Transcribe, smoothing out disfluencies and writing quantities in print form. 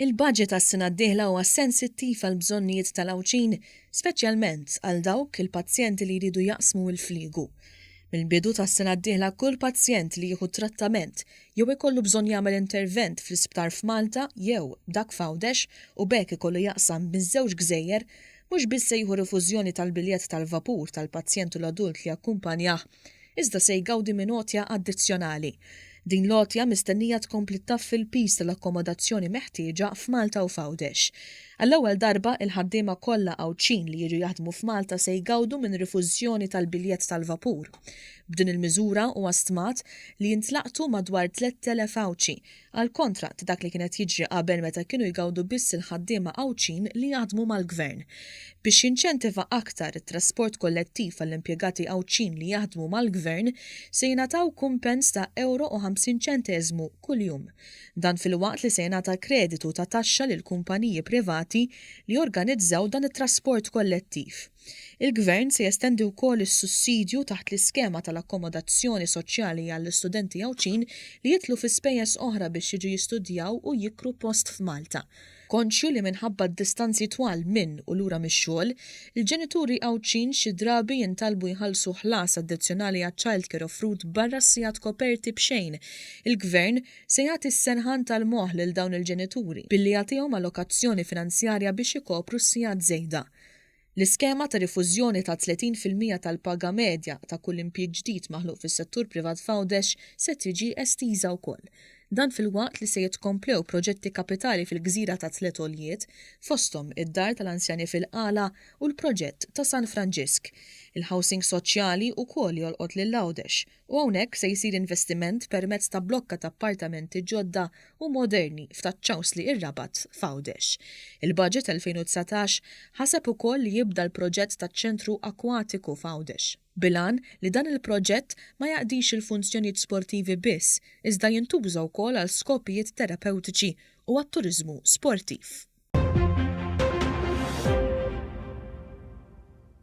Il-budget tas-sena d-dieħla huwa sensittiv għal bżonnijiet tal-Awċin, speċjalment għal dawk il-pazjenti li jridu jaqsmu l-fliegu. Mill-bidu tas-sena d-dieħla kull pazjent li jieħu trattament jew ikollu bżonn jagħmel intervent fl-isptar f'Malta jew dak f'Għawdex u bekk ikollu jaqsam biż-żewġ gżejjer mhux biss se jieħu rifużjoni tal-biljett tal-vapur tal-pazjent u l-adult li jakkumpanjah, iżda se jgawdi minn għotja addizzjonali. Din l-għotja mistennija tkompli taffi l-pis tal-akkomodazzjoni meħtieġa f'Malta u f'Għawdex. Għall-ewwel darba il-ħaddiema kollha Awċin li jiġu jaħdmu f'Malta se jgawdu minn rifużjoni tal-biljett tal-vapur. B'din il-miżura huwa stmat li jintlaqtu madwar 3,000 Awċi, għal kontra ta' dak li kienet jiġri qabel meta kienu jgawdu biss il-ħaddiema Awċin li jaħdmu mal-Gvern. Biex jinċentiva aktar it-trasport kollettiv għall-impjegati Awċin li jaħdmu mal-Gvern se jingħataw kumpens ta' €50 kuljum. Dan fil-waqt li se jingħata kreditu ta' taxxa lil kumpaniji privati li jorganizzaw dan it-trasport kollettiv. Il-Gvern se jestendi wkoll is-sussidju taħt l-iskema tal-akkomodazzjoni soċjali għall-istudenti Awċin li jitlu fi spejjeż oħra biex jiġu jistudjaw u jikru post f'Malta. Konxju li minħabba d-distanzi twal minn u lura mix-xogħol, il-ġenituri Awċin xi drabi jintalbu jħallsu ħlas addizzjonali għaċ-childcare offrut barra s-sigħat koperti b'xejn. Il-Gvern se jagħti s-senħan tal-moħħ lil dawn il-ġenituri billi jagħtihom allokazzjoni finanzjarja biex ikopru s-sigħat żejda. L-iskema ta' rifużjoni ta' 30% tal-paga medja ta' kull impjieg ġdid maħluq fis-settur privat f'Għawdex se tiġi estiża wkoll. Dan fil-waqt li se jitkomplew proġetti kapitali fil-Gżira ta' Tliet Għoljiet, fosthom id-Dar tal-Anzjani fil-Qala u l-proġett ta' San Franġisk. Il-housing soċjali wkoll jolqot lil Għawdex u hawnhekk se jsir investiment permezz ta' blokka ta' appartamenti ġodda u moderni f'Taċċawsli ir-Rabat f'Għawdex. Il-budget 2019 ħaseb ukoll li jibda l-proġett taċ-ċentru akwatiku f'Għawdex. Bilan li dan il-proġett ma jaqdix il-funzjonijiet sportivi biss, iżda jintuża wkoll għal skopijiet terapeutiċi u għat-turiżmu sportiv.